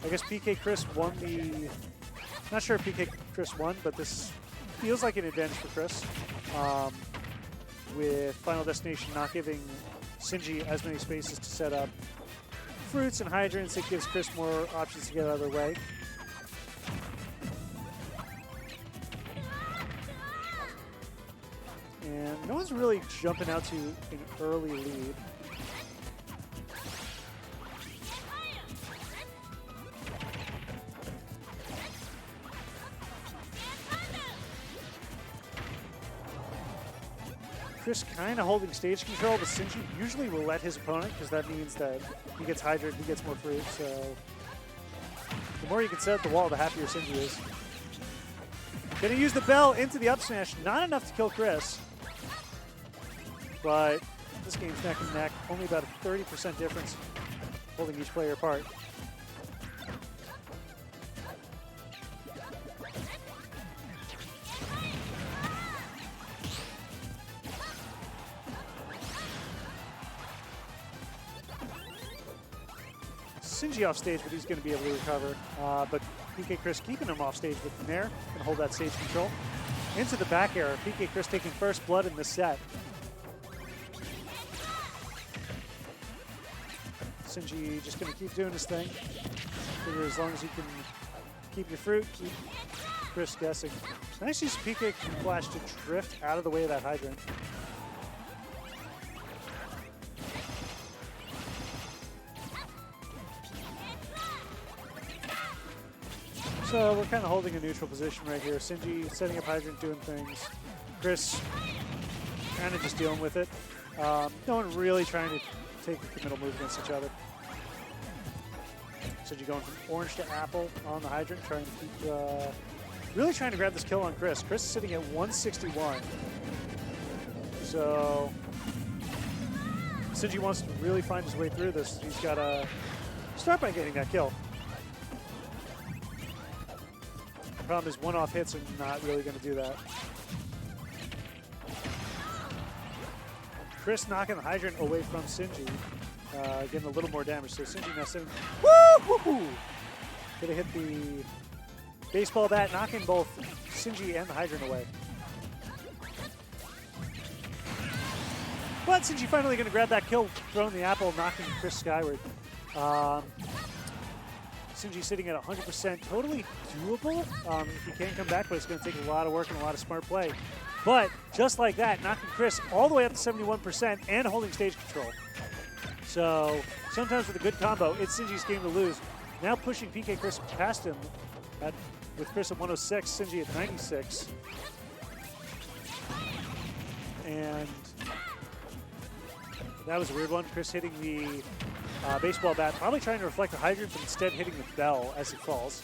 I guess PkChris won the... Not sure if PkChris won, but this feels like an advantage for Chris. With Final Destination not giving Sinji as many spaces to set up fruits and hydrants, it gives Chris more options to get out of their way. And no one's really jumping out to an early lead. Chris kind of holding stage control, but Sinji usually will let his opponent because that means that he gets hydrated, he gets more fruit. So the more you can set up the wall, the happier Sinji is. Gonna use the bell into the up smash. Not enough to kill Chris, but this game's neck and neck. Only about a 30% difference holding each player apart. Sinji off stage, but he's going to be able to recover. But PkChris keeping him off stage with Nair, can hold that stage control. Into the back air, PkChris taking first blood in this set. Sinji just going to keep doing his thing. Figure as long as you can keep your fruit, keep Chris guessing. Nice use of PK Flash to drift out of the way of that hydrant. So we're kind of holding a neutral position right here. Sinji setting up hydrant, doing things. Chris kind of just dealing with it. No one really trying to take a committal move against each other. Sinji going from orange to apple on the hydrant, trying to keep, really trying to grab this kill on Chris. Chris is sitting at 161. So Sinji wants to really find his way through this. He's got to start by getting that kill. The problem is one-off hits are not really going to do that. Chris knocking the hydrant away from Sinji, getting a little more damage. So Sinji now sitting, woo! Gonna hit the baseball bat, knocking both Sinji and the hydrant away. But Sinji finally gonna grab that kill, throwing the apple, knocking Chris skyward. Sinji sitting at 100%, totally doable if he can come back, but it's going to take a lot of work and a lot of smart play. But just like that, knocking Chris all the way up to 71% and holding stage control. So sometimes with a good combo, it's Sinji's game to lose. Now pushing PkChris past him with Chris at 106, Sinji at 96. And that was a weird one. Chris hitting the baseball bat, probably trying to reflect the hydrant, but instead hitting the bell as it falls.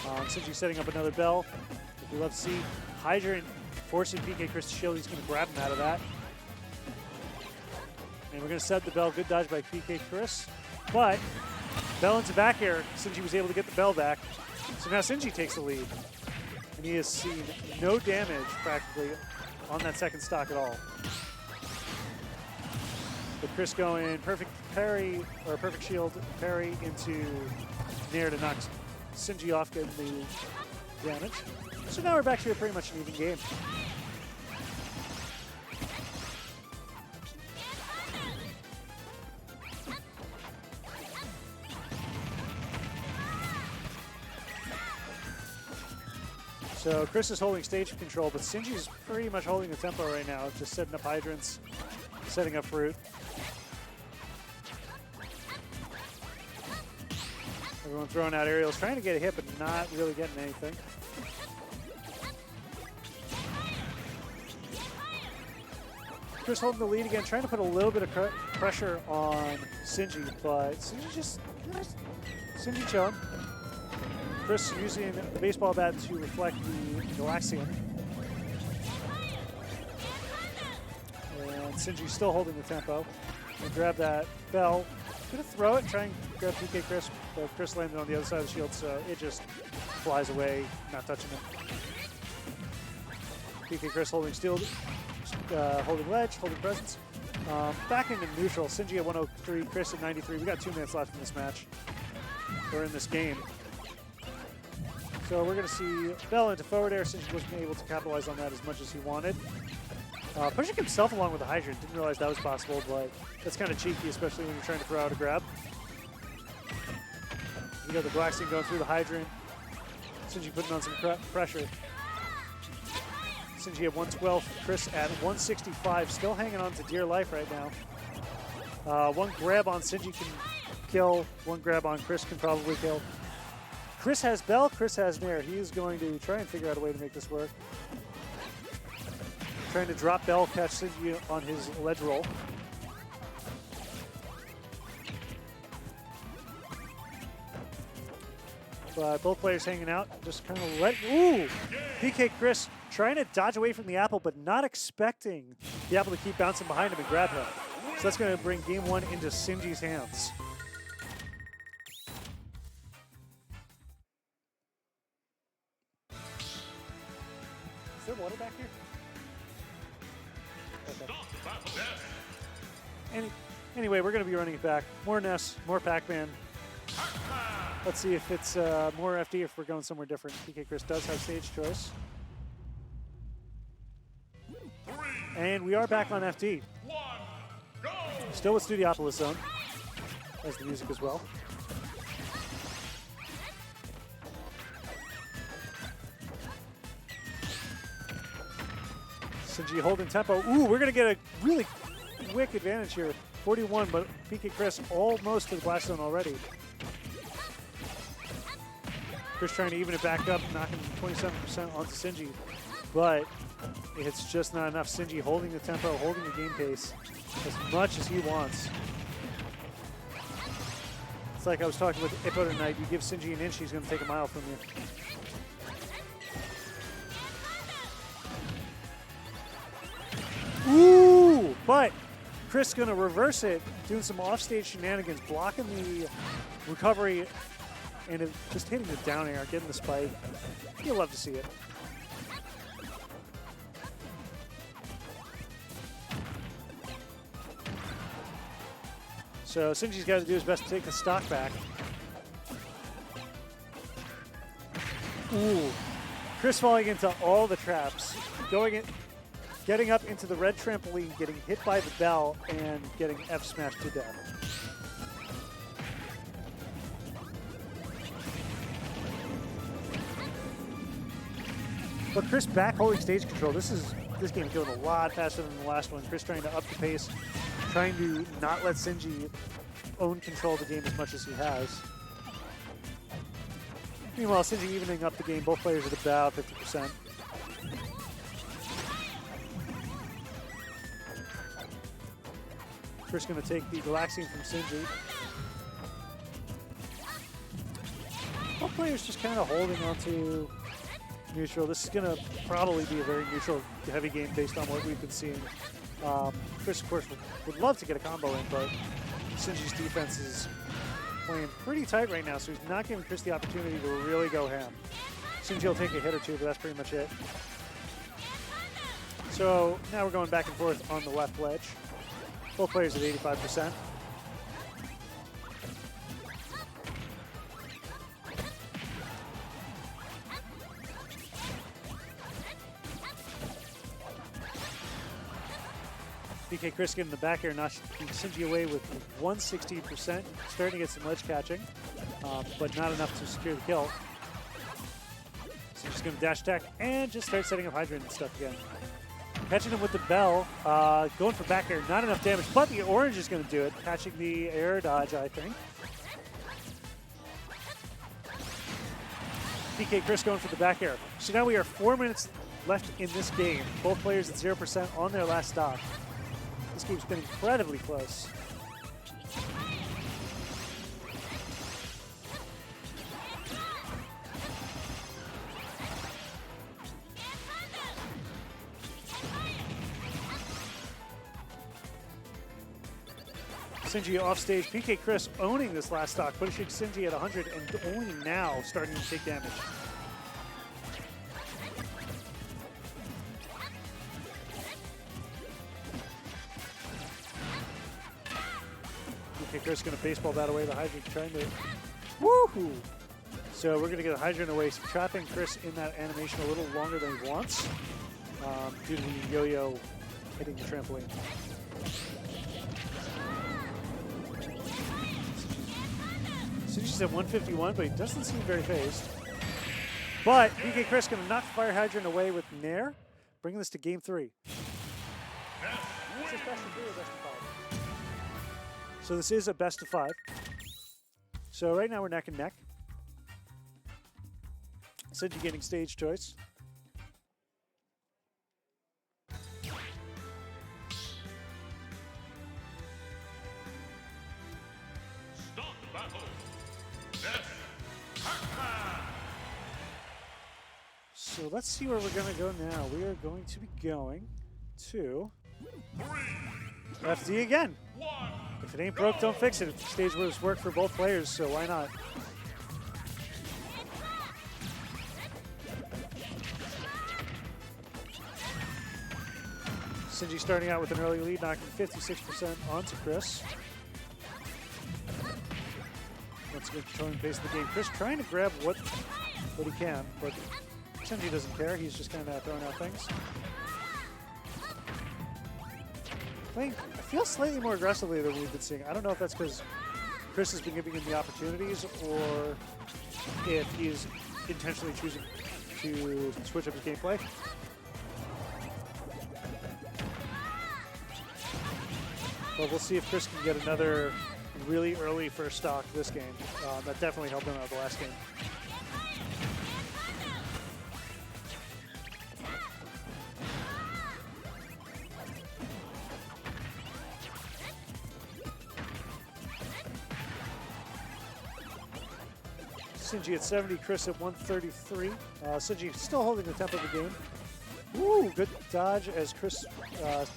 Sinji setting up another bell. If we love to see hydrant forcing PkChris to shield, he's going to grab him out of that. And we're going to set the bell. Good dodge by PkChris. But bell into back air. Sinji was able to get the bell back. So now Sinji takes the lead. And he has seen no damage practically on that second stock at all. But Chris going perfect parry, or perfect shield parry into Nair to knock Sinji off, getting the damage. So now we're back to pretty much an even game. So Chris is holding stage control, but Sinji's pretty much holding the tempo right now, just setting up hydrants, setting up fruit. Everyone throwing out aerials, trying to get a hit, but not really getting anything. Chris holding the lead again, trying to put a little bit of pressure on Sinji, but Sinji chilling. Chris using the baseball bat to reflect the Galaxian. And Sinji still holding the tempo. And grab that bell. Gonna throw it, try and grab PkChris, but Chris landed on the other side of the shield, so it just flies away, not touching it. PkChris holding steel, holding ledge, holding presence. Back into neutral, Sinji at 103, Chris at 93. We got 2 minutes left in this match, or in this game. So we're going to see Bell into forward air since he wasn't able to capitalize on that as much as he wanted. Pushing himself along with the hydrant. Didn't realize that was possible, but that's kind of cheeky, especially when you're trying to throw out a grab. You got the black scene going through the hydrant. Sinji putting on some pressure. Sinji at 112, Chris at 165, still hanging on to dear life right now. One grab on Sinji can kill, one grab on Chris can probably kill. Chris has Bell, Chris has Nair. He is going to try and figure out a way to make this work. Trying to drop Bell, catch Sinji on his ledge roll. But both players hanging out, just kind of let. Ooh! PkChris trying to dodge away from the apple, but not expecting the apple to keep bouncing behind him and grab him. So that's going to bring game one into Sinji's hands. Is there water back here? Okay. Anyway, we're going to be running it back. More Ness, more Pac-Man. Let's see if it's more FD if we're going somewhere different. PkChris does have stage choice. And we are back on FD. Still with Studiopolis Zone. Has the music as well. Sinji holding tempo. Ooh, we're going to get a really quick advantage here. 41, but PkChris almost to the blast zone already. Chris trying to even it back up, knocking 27% onto Sinji, but it's just not enough. Sinji holding the tempo, holding the game pace as much as he wants. It's like I was talking with Ippo tonight. You give Sinji an inch, he's going to take a mile from you. Ooh, but Chris going to reverse it, doing some offstage shenanigans, blocking the recovery and just hitting the down air, getting the spike. You'll love to see it. So Sinji's got to do his best to take the stock back. Ooh, Chris falling into all the traps, getting up into the red trampoline, getting hit by the bell, and getting F smashed to death. But Chris back holding stage control. This game is going a lot faster than the last one. Chris trying to up the pace, trying to not let Sinji own control of the game as much as he has. Meanwhile, Sinji evening up the game. Both players at about 50%. Chris going to take the relaxing from Sinji. Both players just kind of holding onto neutral. This is going to probably be a very neutral, heavy game based on what we've been seeing. Chris, of course, would love to get a combo in, but Sinji's defense is playing pretty tight right now, so he's not giving Chris the opportunity to really go ham. Sinji will take a hit or two, but that's pretty much it. So now we're going back and forth on the left ledge. Both players at 85%. PkChris getting the back air, knocking Sinji away with 116%. Starting to get some ledge catching, but not enough to secure the kill. So just going to dash attack and just start setting up hydrant and stuff again. Catching him with the bell, going for back air, not enough damage, but the orange is going to do it. Catching the air dodge, I think. PkChris going for the back air. So now we are 4 minutes left in this game. Both players at 0% on their last stock. This game's been incredibly close. Sinji off stage. PkChris owning this last stock, pushing Sinji at 100 and only now starting to take damage. PkChris going to baseball that away. The hydrant trying to woohoo So we're going to get a Hydra in a way, trapping Chris in that animation a little longer than he wants due to the yo-yo hitting the trampoline. Sinji's at 151, but he doesn't seem very phased. But PkChris going to knock the Fire Hydrant away with Nair, bringing this to game 3. Is this best of 3 or best of 5? So this is a best of 5. So right now we're neck and neck. Sinji getting stage choice. Start the battle. Ness, Pac-man. So let's see where we're going to go now. We are going to be going to 3, FD again. 1. If it ain't broke, don't fix it. The stage was worked for both players, so why not? Sinji starting out with an early lead, knocking 56% onto Chris. That's good controlling pace of the game. Chris trying to grab what he can, but Sinji doesn't care. He's just kind of throwing out things. Playing, I feel slightly more aggressively than we've been seeing. I don't know if that's because Chris has been giving him the opportunities or if he's intentionally choosing to switch up his gameplay. But we'll see if Chris can get another really early first stock this game. That definitely helped him out the last game. Sinji at 70, Chris at 133. Sinji still holding the tempo of the game. Ooh, good dodge as Chris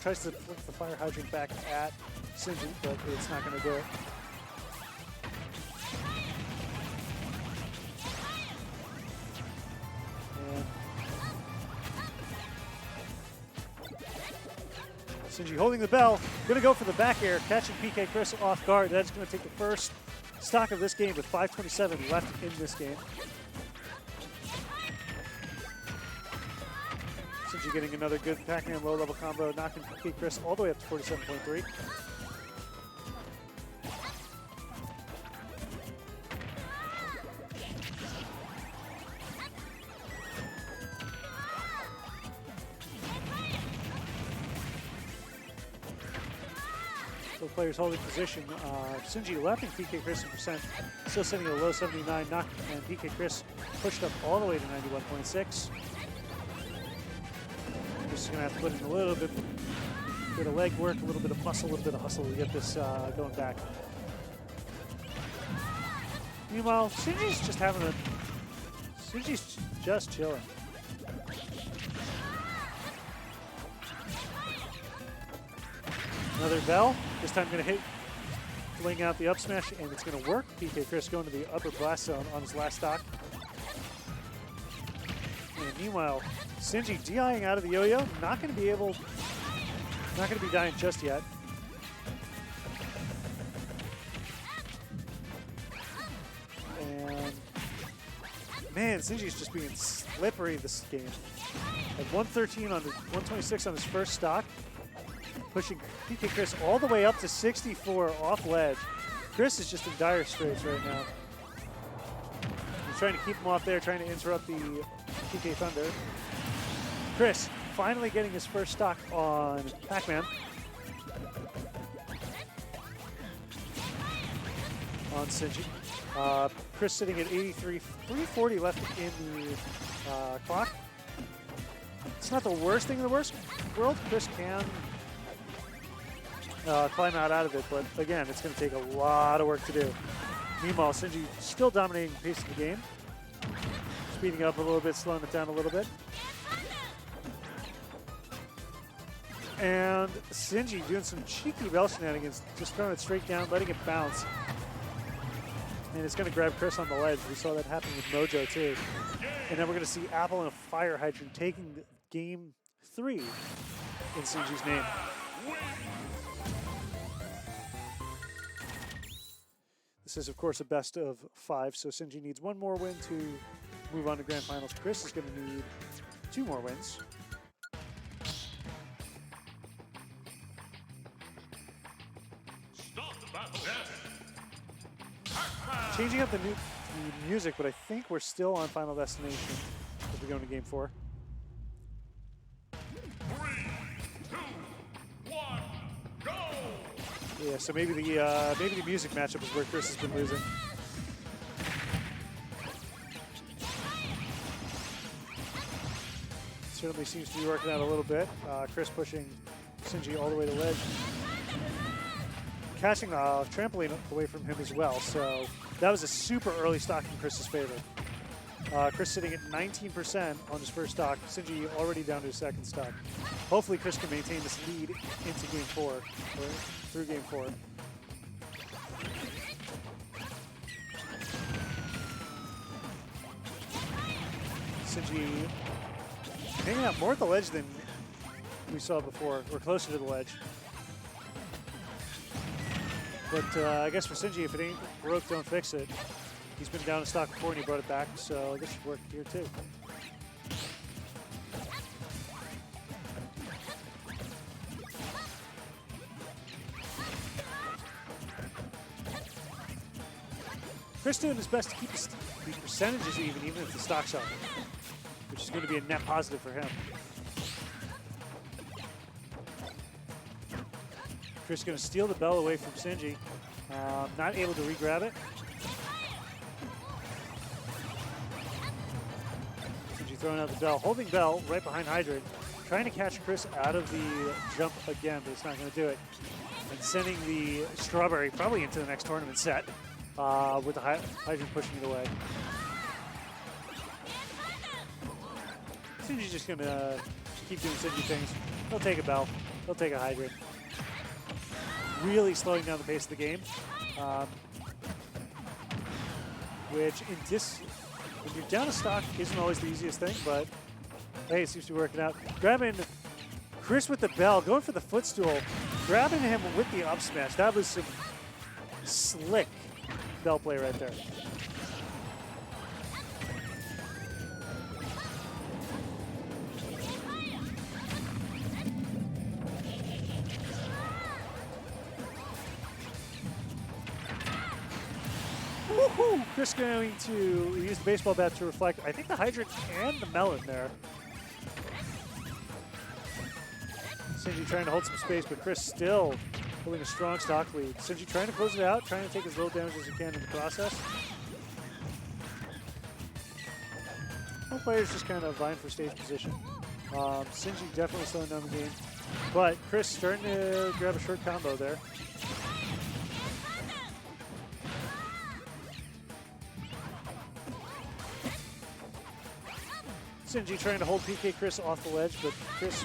tries to flick the Fire Hydrant back at Sinji, but it's not going to do it. And Sinji holding the bell, going to go for the back air, catching PkChris off guard. That's going to take the first stock of this game with 5:27 left in this game. Sinji getting another good Pac-Man low-level combo, knocking PkChris all the way up to 47.3. Both players holding position. Sinji lapping PkChris in percent, still sitting at a low 79, and PkChris pushed up all the way to 91.6. Just going to have to put in a little bit of leg work, a little bit of muscle, a little bit of hustle to get this going back. Meanwhile, Sinji's just chilling. Another bell. This time going to hit, laying out the up smash, and it's going to work. PkChris going to the upper blast zone on his last stock. And meanwhile, Sinji DIing out of the yo-yo, not going to be dying just yet. And man, Sinji's just being slippery this game. At 113 on the 126 on his first stock, pushing PkChris all the way up to 64 off ledge. Chris is just in dire straits right now. He's trying to keep him off there, trying to interrupt the PK Thunder. Chris finally getting his first stock on Pac-Man. On Sinji. Chris sitting at 83, 340 left in the clock. It's not the worst thing in the world. Chris can climb out of it, but again, it's going to take a lot of work to do. Meanwhile, Sinji still dominating the pace of the game. Speeding up a little bit, slowing it down a little bit. And Sinji doing some cheeky bell shenanigans, just throwing it straight down, letting it bounce. And it's going to grab Chris on the ledge. We saw that happen with Mojo too. And then we're going to see Apple and a Fire Hydrant taking game 3 in Sinji's name. This This is, of course, a best of 5, so Sinji needs 1 more win to move on to Grand Finals. Chris is going to need 2 more wins. Start the battle. Changing up the music, but I think we're still on Final Destination if we go into Game 4. 3, 2, 1, go! Yeah, so maybe the music matchup is where Chris has been losing. Certainly seems to be working out a little bit. Chris pushing Sinji all the way to ledge. Catching the trampoline away from him as well, so that was a super early stock in Chris's favor. Chris sitting at 19% on his first stock. Sinji already down to his second stock. Hopefully Chris can maintain this lead into Game 4, or through Game 4. Sinji hanging out more at the ledge than we saw before, or closer to the ledge. But I guess for Sinji, if it ain't broke, don't fix it. He's been down in stock before and he brought it back, so this should work here too. Chris doing his best to keep the percentages even if the stock's up, which is going to be a net positive for him. Chris going to steal the bell away from Sinji. Not able to re-grab it. Sinji throwing out the bell. Holding bell right behind Hydrant. Trying to catch Chris out of the jump again, but it's not going to do it. And sending the strawberry probably into the next tournament set with the Hydrant pushing it away. Sinji's just going to keep doing Sinji things. He'll take a bell. He'll take a Hydrant. Really slowing down the pace of the game, which when you're down a stock isn't always the easiest thing, but hey, it seems to be working out. Grabbing Chris with the bell, going for the footstool, grabbing him with the up smash. That was some slick bell play right there. Woohoo! Chris going to use the baseball bat to reflect, I think, the Hydrant and the melon there. Sinji trying to hold some space, but Chris still holding a strong stock lead. Sinji trying to close it out, trying to take as little damage as he can in the process. Both players just kind of vying for stage position. Sinji definitely slowing down the game, but Chris starting to grab a short combo there. Sinji trying to hold PkChris off the ledge, but Chris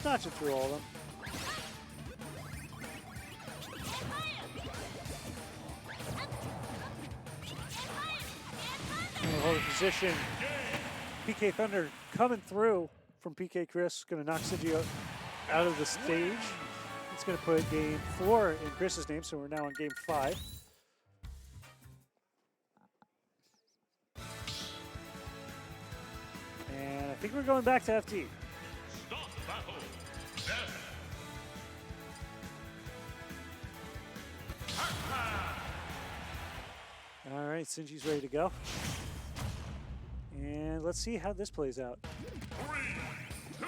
dodging through all of them. Holding position. PK Thunder coming through from PkChris. Going to knock Sinji out of the stage. It's going to put Game 4 in Chris's name, so we're now on Game 5. And I think we're going back to FT. Start the battle. Ness. Pac-man. All right, Sinji's ready to go. And let's see how this plays out. 3, 2,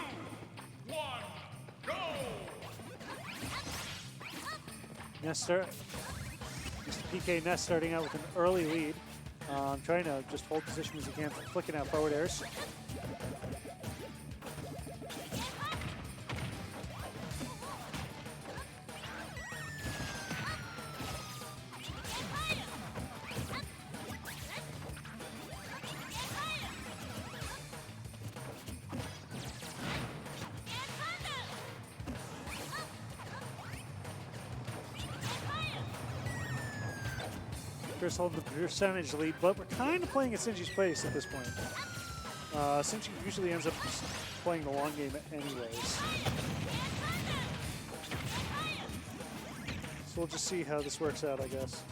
1, go! Ness Mr. PK Ness starting out with an early lead. Trying to just hold position as he can, flicking out forward airs. Chris holding the percentage lead, but we're kind of playing at Sinji's pace at this point. Sinji usually ends up playing the long game anyways. So we'll just see how this works out, I guess.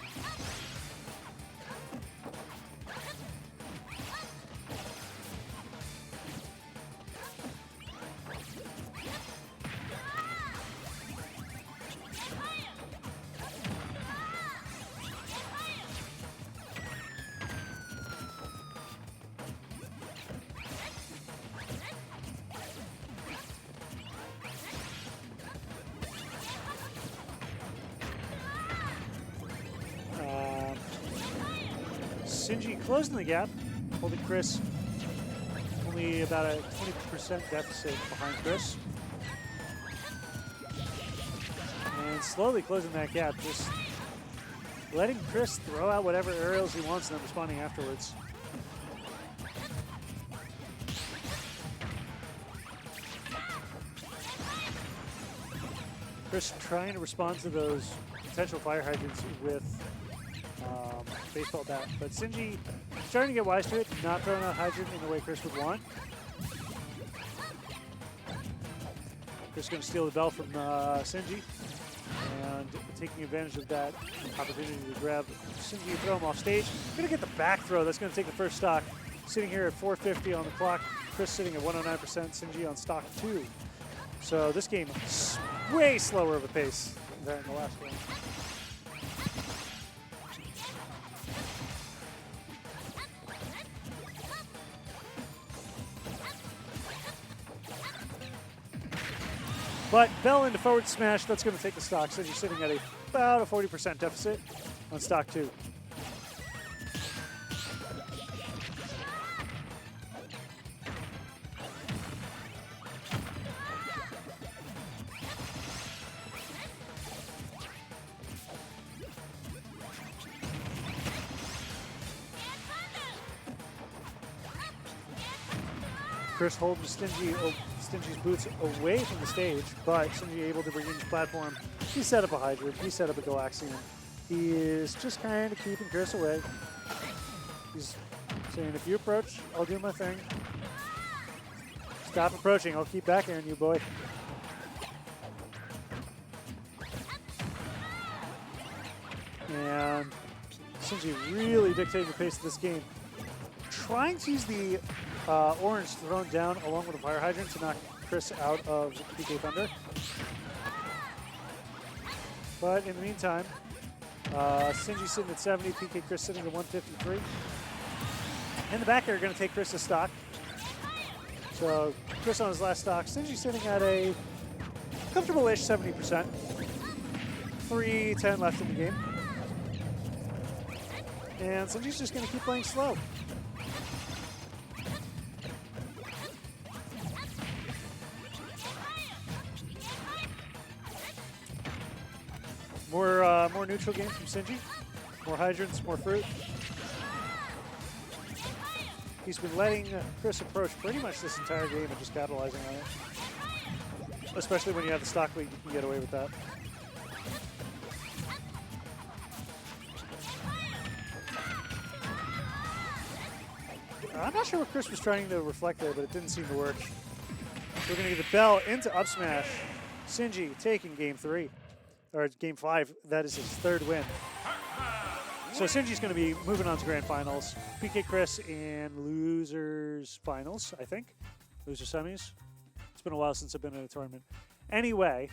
Sinji closing the gap, holding Chris only about a 20% deficit behind Chris. And slowly closing that gap, just letting Chris throw out whatever aerials he wants and then responding afterwards. Chris trying to respond to those potential fire hydrants with baseball bat, but Sinji starting to get wise to it, not throwing out hydrant in the way Chris would want. Chris going to steal the bell from Sinji and taking advantage of that opportunity to grab Sinji and throw him off stage. Going to get the back throw. That's going to take the first stock. Sitting here at 450 on the clock. Chris sitting at 109%. Sinji on stock 2. So this game is way slower of a pace than the last one. But Bell into forward smash, that's going to take the stock. So you're sitting at about a 40% deficit on stock 2. Chris holding Stingy's boots away from the stage, but Sinji able to bring in the platform. He set up a hydrant, he set up a Galaxian. He is just kind of keeping Chris away. He's saying, if you approach, I'll do my thing. Stop approaching, I'll keep back airing you, boy. And Sinji really dictating the pace of this game. Trying to use the orange thrown down along with a fire hydrant to knock Chris out of PK Thunder. But in the meantime, Sinji sitting at 70, PkChris sitting at 153. In the back air, going to take Chris' stock. So Chris on his last stock. Sinji sitting at a comfortable-ish 70%. 3:10 left in the game. And Sinji's just going to keep playing slow. More neutral games from Sinji. More hydrants, more fruit. He's been letting Chris approach pretty much this entire game and just capitalizing on it. Especially when you have the stock lead, you can get away with that. I'm not sure what Chris was trying to reflect there, but it didn't seem to work. We're going to get the bell into up smash. Sinji taking game 3. Or game 5, that is his 3rd win. So Sinji's going to be moving on to grand finals. PkChris in losers finals, I think. Loser semis. It's been a while since I've been in a tournament. Anyway,